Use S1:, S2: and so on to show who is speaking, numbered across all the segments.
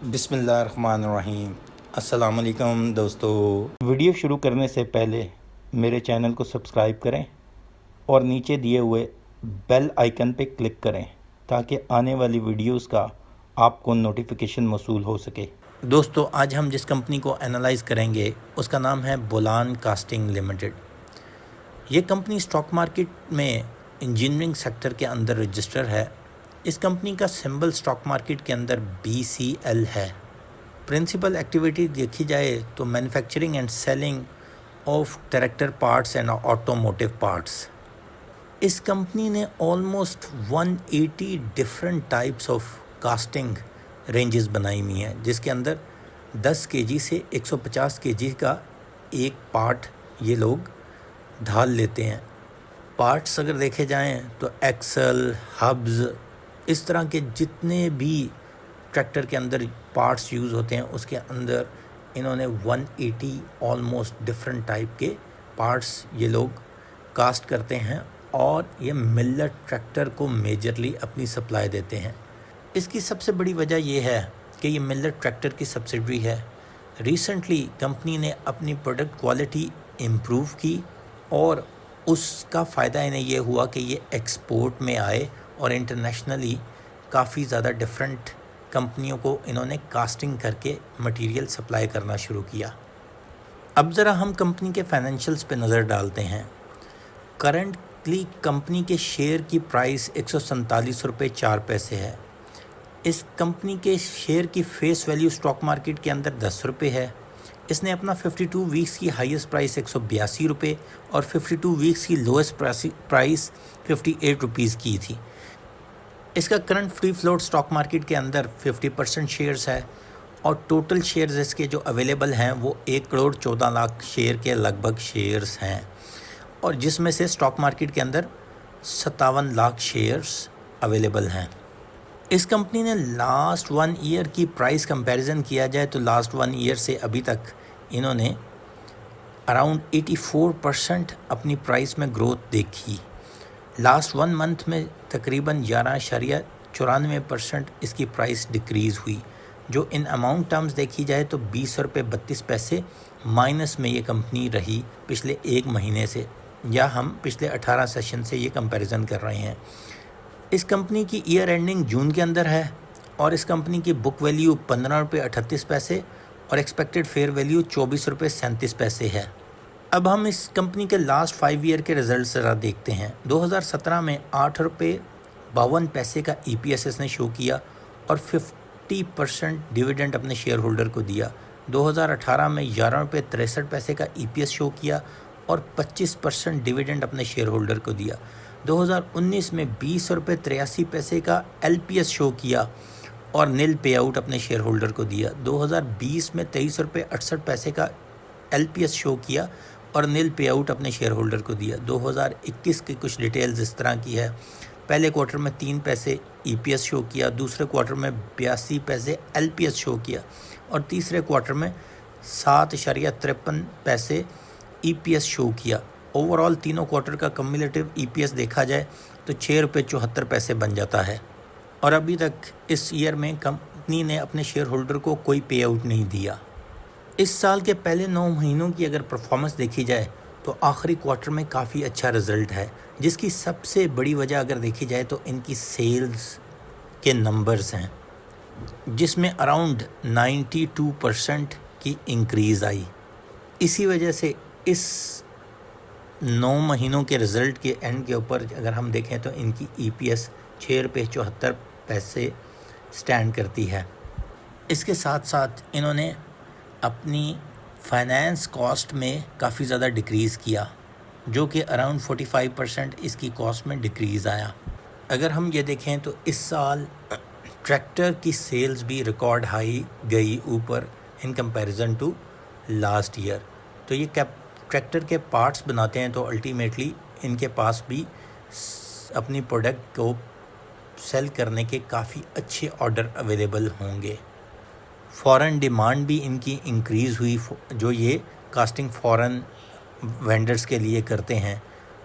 S1: बिस्मिल्लाहिर्रहमानिर्रहीम। अस्सलाम वालेकुम दोस्तों। वीडियो शुरू करने से पहले मेरे चैनल को सब्सक्राइब करें और नीचे दिए हुए बेल आइकन पे क्लिक करें ताकि आने वाली वीडियोस का आपको नोटिफिकेशन मौसूल हो सके। दोस्तों, आज हम जिस कंपनी को एनालाइज़ करेंगे उसका नाम है बोलान कास्टिंग लिमिटेड। ये कंपनी स्टॉक मार्केट में इंजीनियरिंग सेक्टर के अंदर रजिस्टर है। इस कंपनी का सिंबल स्टॉक मार्केट के अंदर BCL है। प्रिंसिपल एक्टिविटी देखी जाए तो manufacturing and selling of tractor parts and automotive parts. इस कंपनी ने almost 180 different types of casting ranges बनाई हुई हैं, जिसके अंदर 10 kg से 150 kg का एक पार्ट ये लोग ढाल लेते हैं। पार्ट्स अगर देखे जाएं तो एक्सल, हब्स, इस तरह के जितने भी ट्रैक्टर के अंदर पार्ट्स यूज़ होते हैं उसके अंदर इन्होंने 180 ऑलमोस्ट डिफरेंट टाइप के पार्ट्स ये लोग कास्ट करते हैं और ये मिलर ट्रैक्टर को मेजरली अपनी सप्लाई देते हैं। इसकी सबसे बड़ी वजह ये है कि ये मिलर ट्रैक्टर की सब्सिडरी है। रिसेंटली कंपनी ने अपनी प्रोडक्ट क्वालिटी इम्प्रूव की और उसका फ़ायदा इन्हें ये हुआ कि ये एक्सपोर्ट में आए और इंटरनेशनली काफ़ी ज़्यादा डिफरेंट कंपनियों को इन्होंने कास्टिंग करके मटेरियल सप्लाई करना शुरू किया। अब ज़रा हम कंपनी के फाइनेंशियल्स पे नज़र डालते हैं। करंटली कंपनी के शेयर की प्राइस 147 रुपये 4 पैसे है। इस कंपनी के शेयर की फेस वैल्यू स्टॉक मार्केट के अंदर 10 रुपये है। इसने अपना 52 वीक्स की हाईएस्ट प्राइस 182 रुपये और 52 वीक्स की लोएस्ट प्राइस 58 रुपीज़ की थी। इसका current free float stock market के अंदर 50% शेयर्स है और टोटल शेयर्स इसके जो अवेलेबल हैं वो 1 करोड़ 14 लाख शेयर के लगभग शेयर्स हैं, और जिसमें से स्टॉक मार्केट के अंदर 57 लाख शेयर्स अवेलेबल हैं। इस कंपनी ने लास्ट 1 ईयर की प्राइस कंपैरिजन किया जाए तो लास्ट 1 ईयर से अभी तक इन्होंने अराउंड 84% अपनी प्राइस में ग्रोथ देखी। लास्ट 1 मंथ में तकरीबन 11.94% इसकी प्राइस डिक्रीज़ हुई, जो इन अमाउंट टर्म्स देखी जाए तो 20 रुपये 32 पैसे माइनस में ये कंपनी रही पिछले 1 महीने से, या हम पिछले 18 सेशन से ये कंपैरिजन कर रहे हैं। इस कंपनी की ईयर एंडिंग जून के अंदर है और इस कंपनी की बुक वैल्यू 15 रुपये 38 पैसे और एक्सपेक्टेड फेयर वैल्यू 24 रुपये 37 पैसे है। अब हम इस कंपनी के लास्ट 5 ईयर के रिजल्ट ज़रा देखते हैं। 2017 में 8 रुपये 52 पैसे का EPS इसने शो किया और 50% डिविडेंड अपने शेयर होल्डर को दिया। 2018 में 11 रुपये 63 पैसे का EPS शो किया और 25% डिविडेंड अपने शेयर होल्डर को दिया। 2019 में 20 रुपये 83 पैसे का LPS शो किया और नील पे आउट अपने शेयर होल्डर को दिया। 2020 में 23 रुपये 68 पैसे का LPS शो किया और नील पे आउट अपने शेयर होल्डर को दिया। 2021 की कुछ डिटेल्स इस तरह की है। पहले क्वार्टर में 3 पैसे EPS शो किया, दूसरे क्वार्टर में 82 पैसे LPS शो किया और तीसरे क्वार्टर में 7.53 पैसे EPS शो किया। ओवरऑल तीनों क्वार्टर का कम्युलेटिव EPS देखा जाए तो 6 रुपये 74 पैसे बन जाता है। और अभी तक इस ईयर में कंपनी ने अपने शेयर होल्डर को कोई पे आउट नहीं दिया। इस साल के पहले 9 महीनों की अगर परफॉर्मेंस देखी जाए तो आखिरी क्वार्टर में काफ़ी अच्छा रिज़ल्ट है, जिसकी सबसे बड़ी वजह अगर देखी जाए तो इनकी सेल्स के नंबर्स हैं, जिसमें अराउंड 92% की इंक्रीज़ आई। इसी वजह से इस 9 महीनों के रिज़ल्ट के एंड के ऊपर अगर हम देखें तो इनकी EPS 6 रुपये 74 पैसे स्टैंड करती है। इसके साथ साथ इन्होंने अपनी फाइनेंस कॉस्ट में काफ़ी ज़्यादा डिक्रीज़ किया, जो कि अराउंड 45% इसकी कॉस्ट में डिक्रीज़ आया। अगर हम ये देखें तो इस साल ट्रैक्टर की सेल्स भी रिकॉर्ड हाई गई ऊपर in comparison to last year. तो ये ट्रैक्टर के पार्ट्स बनाते हैं तो अल्टीमेटली इनके पास भी अपनी प्रोडक्ट को सेल करने के काफ़ी अच्छे ऑर्डर अवेलेबल होंगे। फ़ॉरेन डिमांड भी इनकी इंक्रीज़ हुई, जो ये कास्टिंग फ़ॉरेन वेंडर्स के लिए करते हैं,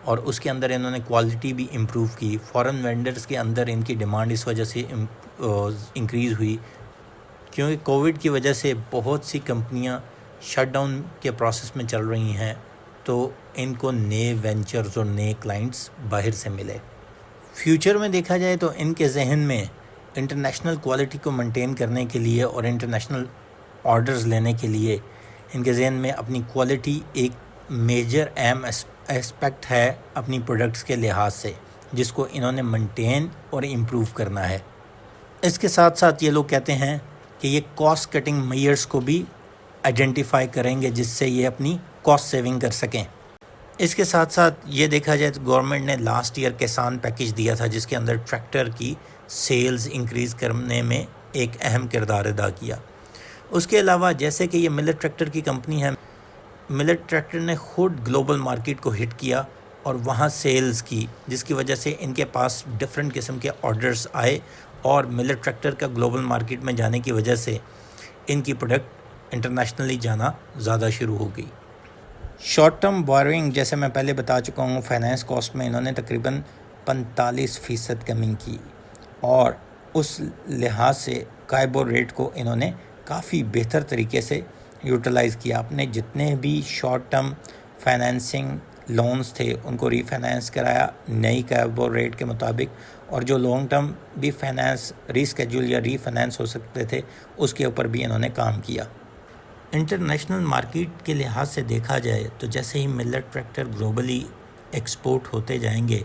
S1: और उसके अंदर इन्होंने क्वालिटी भी इम्प्रूव की। फ़ॉरेन वेंडर्स के अंदर इनकी डिमांड इस वजह से इंक्रीज़ हुई क्योंकि कोविड की वजह से बहुत सी कंपनियां शटडाउन के प्रोसेस में चल रही हैं, तो इनको नए वेंचर्स और नए क्लाइंट्स बाहर से मिले। फ्यूचर में देखा जाए तो इनके जहन में इंटरनेशनल क्वालिटी को मेंटेन करने के लिए और इंटरनेशनल ऑर्डर्स लेने के लिए इनके जहन में अपनी क्वालिटी एक मेजर अहम एस्पेक्ट है अपनी प्रोडक्ट्स के लिहाज से, जिसको इन्होंने मेंटेन और इम्प्रूव करना है। इसके साथ साथ ये लोग कहते हैं कि ये कॉस्ट कटिंग मेजर्स को भी आइडेंटिफाई करेंगे, जिससे ये अपनी कॉस्ट सेविंग कर सकें। इसके साथ साथ ये देखा जाए तो गवर्नमेंट ने लास्ट ईयर किसान पैकेज दिया था, जिसके अंदर ट्रैक्टर की सेल्स इंक्रीज़ करने में एक अहम किरदार अदा किया। उसके अलावा जैसे कि ये मिलेट ट्रैक्टर की कंपनी है, मिलेट ट्रैक्टर ने खुद ग्लोबल मार्केट को हिट किया और वहाँ सेल्स की, जिसकी वजह से इनके पास डिफरेंट किस्म के ऑर्डर्स आए और मिलेट ट्रैक्टर का ग्लोबल मार्केट में जाने की वजह से इनकी प्रोडक्ट इंटरनेशनली जाना ज़्यादा शुरू हो गई। शॉर्ट टर्म बोरोइंग, जैसे मैं पहले बता चुका हूँ, फाइनेंस कॉस्ट में इन्होंने तकरीबन 45% कमी की और उस लिहाज से काइबोर रेट को इन्होंने काफ़ी बेहतर तरीके से यूटिलाइज़ किया। अपने जितने भी शॉर्ट टर्म फाइनेंसिंग लोन्स थे उनको रीफाइनेंस कराया नई काइबोर रेट के मुताबिक, और जो लॉन्ग टर्म भी फाइनेंस रीस्केड्यूल या रीफाइनेंस हो सकते थे उसके ऊपर भी इन्होंने काम किया। इंटरनेशनल मार्केट के लिहाज से देखा जाए तो जैसे ही मिलेट ट्रैक्टर ग्लोबली एक्सपोर्ट होते जाएंगे,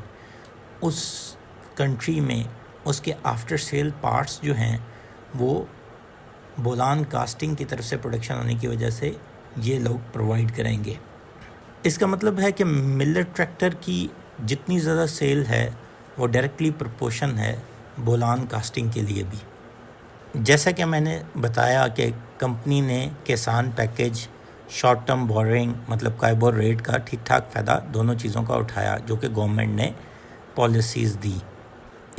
S1: उस कंट्री में उसके आफ्टर सेल पार्ट्स जो हैं वो बोलान कास्टिंग की तरफ से प्रोडक्शन होने की वजह से ये लोग प्रोवाइड करेंगे। इसका मतलब है कि मिलेट ट्रैक्टर की जितनी ज़्यादा सेल है वो डायरेक्टली प्रोपोर्शन है बोलान कास्टिंग के लिए भी। जैसा कि मैंने बताया कि कंपनी ने किसान पैकेज, शॉर्ट टर्म बोरोइंग मतलब काइबोर रेट का ठीक ठाक फ़ायदा दोनों चीज़ों का उठाया, जो कि गवर्नमेंट ने पॉलिसीज़ दी।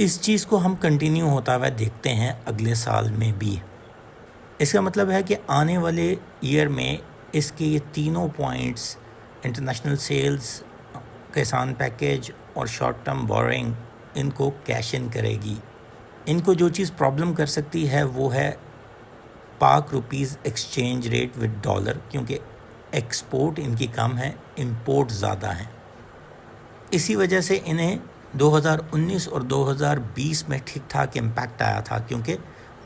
S1: इस चीज़ को हम कंटिन्यू होता हुआ देखते हैं अगले साल में भी। इसका मतलब है कि आने वाले ईयर में इसके ये तीनों पॉइंट्स, इंटरनेशनल सेल्स, किसान पैकेज और शॉर्ट टर्म बोरोइंग, इनको कैश इन करेगी। इनको जो चीज़ प्रॉब्लम कर सकती है वो है पाक rupees exchange rate with dollar, क्योंकि एक्सपोर्ट इनकी कम है, इंपोर्ट ज़्यादा है। इसी वजह से इन्हें 2019 और 2020 में ठीक ठाक इम्पैक्ट आया था, क्योंकि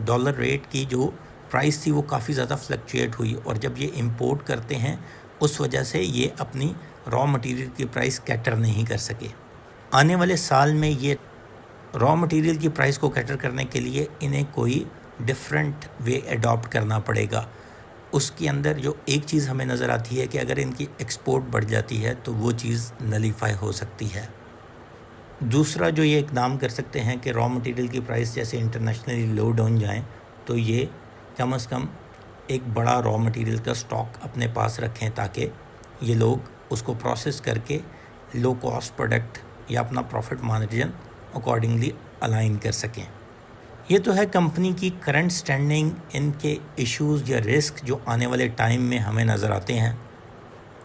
S1: डॉलर रेट की जो प्राइस थी वो काफ़ी ज़्यादा फ्लक्चुएट हुई, और जब ये इंपोर्ट करते हैं उस वजह से ये अपनी रॉ मटेरियल की प्राइस कैटर नहीं कर सके। आने वाले साल में ये रॉ मटेरियल की प्राइस को कैटर करने के लिए इन्हें कोई डिफरेंट वे अडॉप्ट करना पड़ेगा। उसके अंदर जो एक चीज़ हमें नज़र आती है कि अगर इनकी एक्सपोर्ट बढ़ जाती है तो वो चीज़ नलीफाई हो सकती है। दूसरा जो ये इकदाम कर सकते हैं कि रॉ मटेरियल की प्राइस जैसे इंटरनेशनली लो डाउन जाएँ तो ये कम से कम एक बड़ा रॉ मटेरियल का स्टॉक अपने पास रखें, ताकि ये लोग उसको प्रोसेस करके लो कॉस्ट प्रोडक्ट या अपना प्रॉफिट मार्जिन अकॉर्डिंगली अलाइन कर सकें। ये तो है कंपनी की करंट स्टैंडिंग, इनके इश्यूज़ या रिस्क जो आने वाले टाइम में हमें नज़र आते हैं।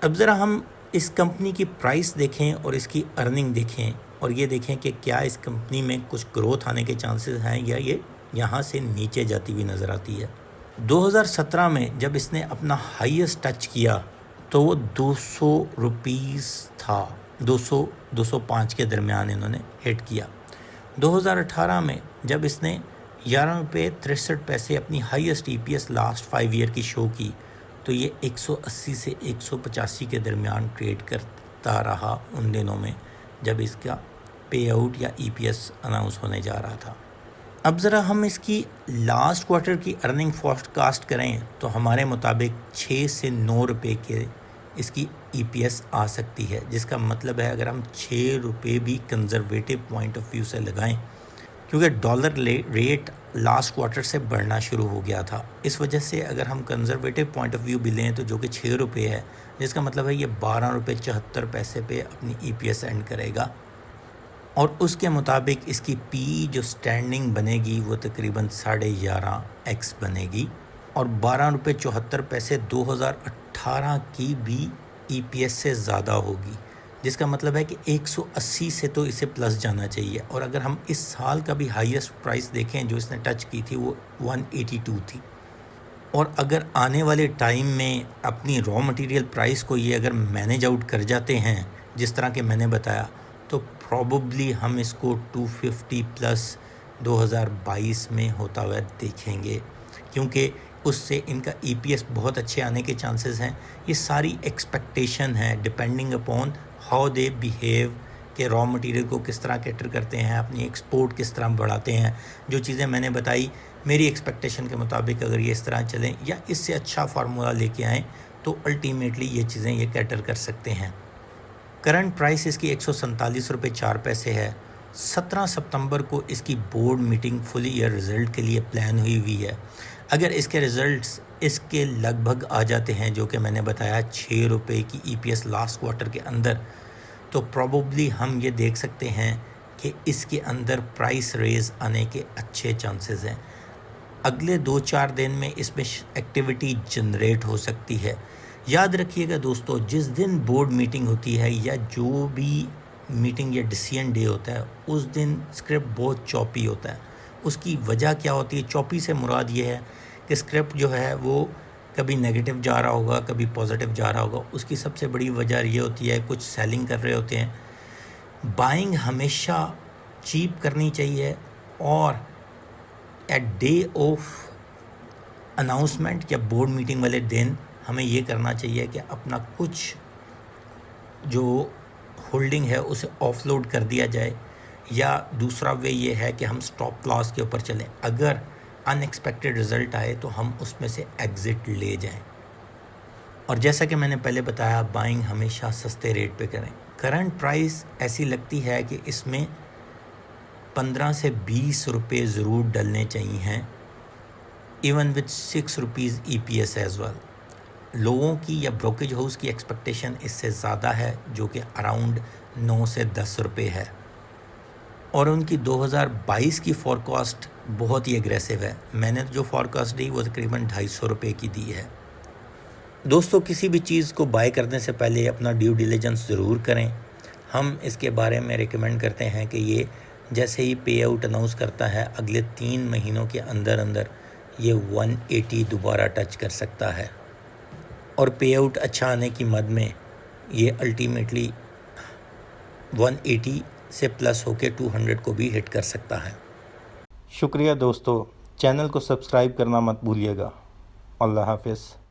S1: अब ज़रा हम इस कंपनी की प्राइस देखें और इसकी अर्निंग देखें और ये देखें कि क्या इस कंपनी में कुछ ग्रोथ आने के चांसेस हैं या ये यहाँ से नीचे जाती हुई नज़र आती है। 2017 में जब इसने अपना हाईएस्ट टच किया तो वो 200 रुपीज़ था, 205 के दरमियान इन्होंने हिट किया। 2018 में जब इसने 11 रुपये 63 पैसे अपनी हाईएस्ट EPS लास्ट 5 ईयर की शो की, तो ये 180 से 185 के दरमियान ट्रेड करता रहा उन दिनों में जब इसका पे आउट या EPS अनाउंस होने जा रहा था। अब ज़रा हम इसकी लास्ट क्वार्टर की अर्निंग फोरकास्ट करें तो हमारे मुताबिक 6 से 9 रुपये के इसकी EPS आ सकती है, जिसका मतलब है अगर हम 6 रुपये भी कंजर्वेटिव पॉइंट ऑफ व्यू से लगाएं, क्योंकि डॉलर रेट लास्ट क्वार्टर से बढ़ना शुरू हो गया था, इस वजह से अगर हम कंजर्वेटिव पॉइंट ऑफ व्यू भी लें तो जो कि 6 रुपये है, जिसका मतलब है ये 12 रुपये 74 पैसे पे अपनी EPS एंड करेगा। और उसके मुताबिक इसकी PE जो स्टैंडिंग बनेगी वो तकरीबन 11.5x बनेगी और 12 रुपये 74 पैसे 2018 की भी EPS से ज़्यादा होगी, जिसका मतलब है कि 180 से तो इसे प्लस जाना चाहिए। और अगर हम इस साल का भी हाईएस्ट प्राइस देखें जो इसने टच की थी वो 182 थी, और अगर आने वाले टाइम में अपनी रॉ मटेरियल प्राइस को ये अगर मैनेज आउट कर जाते हैं जिस तरह के मैंने बताया, तो प्रॉबली हम इसको 250 प्लस 2022 में होता हुआ देखेंगे, क्योंकि उससे इनका EPS बहुत अच्छे आने के चांसेस हैं। ये सारी एक्सपेक्टेशन है depending upon how they behave, कि रॉ मटेरियल को किस तरह कैटर करते हैं, अपनी एक्सपोर्ट किस तरह बढ़ाते हैं। जो चीज़ें मैंने बताई मेरी एक्सपेक्टेशन के मुताबिक अगर ये इस तरह चलें या इससे अच्छा फार्मूला लेके आएँ तो अल्टीमेटली ये चीज़ें ये कैटर कर सकते हैं। करंट प्राइस इसकी 147 रुपये 4 पैसे है। 17 सितंबर को इसकी board meeting full year result के लिए प्लान हुई है। अगर इसके रिज़ल्ट्स इसके लगभग आ जाते हैं, जो कि मैंने बताया 6 रुपये की EPS लास्ट क्वार्टर के अंदर, तो प्रॉबली हम ये देख सकते हैं कि इसके अंदर प्राइस रेज़ आने के अच्छे चांसेस हैं। अगले 2-4 दिन में इसमें एक्टिविटी जनरेट हो सकती है। याद रखिएगा दोस्तों, जिस दिन बोर्ड मीटिंग होती है या जो भी मीटिंग या डिसीजन डे होता है, उस दिन स्क्रिप्ट बहुत चॉपी होता है। उसकी वजह क्या होती है? चॉपी से मुराद ये है कि स्क्रिप्ट जो है वो कभी नेगेटिव जा रहा होगा, कभी पॉजिटिव जा रहा होगा। उसकी सबसे बड़ी वजह ये होती है, कुछ सेलिंग कर रहे होते हैं। बाइंग हमेशा चीप करनी चाहिए और एट डे ऑफ अनाउंसमेंट या बोर्ड मीटिंग वाले दिन हमें ये करना चाहिए कि अपना कुछ जो होल्डिंग है उसे ऑफलोड कर दिया जाए, या दूसरा वे ये है कि हम स्टॉप लॉस के ऊपर चलें। अगर अनएक्सपेक्टेड रिज़ल्ट आए तो हम उसमें से एग्ज़िट ले जाएं। और जैसा कि मैंने पहले बताया, बाइंग हमेशा सस्ते रेट पे करें। करंट प्राइस ऐसी लगती है कि इसमें 15 से 20 रुपये ज़रूर डलने चाहिए हैं, even with 6 rupees EPS as well. लोगों की या ब्रोकेज हाउस की एक्सपेक्टेशन इससे ज़्यादा है, जो कि अराउंड 9 से 10 रुपये है, और उनकी 2022 की फ़ॉरकास्ट बहुत ही एग्रेसिव है। मैंने जो फ़ॉरकास्ट दी वो तकरीबन 250 रुपये की दी है। दोस्तों, किसी भी चीज़ को बाय करने से पहले अपना ड्यू डिलिजेंस ज़रूर करें। हम इसके बारे में रिकमेंड करते हैं कि ये जैसे ही पे आउट अनाउंस करता है, अगले 3 महीनों के अंदर अंदर ये 180 दोबारा टच कर सकता है, और पे आउट अच्छा आने की मद में ये अल्टीमेटली 180 से प्लस होके 200 को भी हिट कर सकता है। शुक्रिया दोस्तों, चैनल को सब्सक्राइब करना मत भूलिएगा। अल्लाह हाफ़िज़।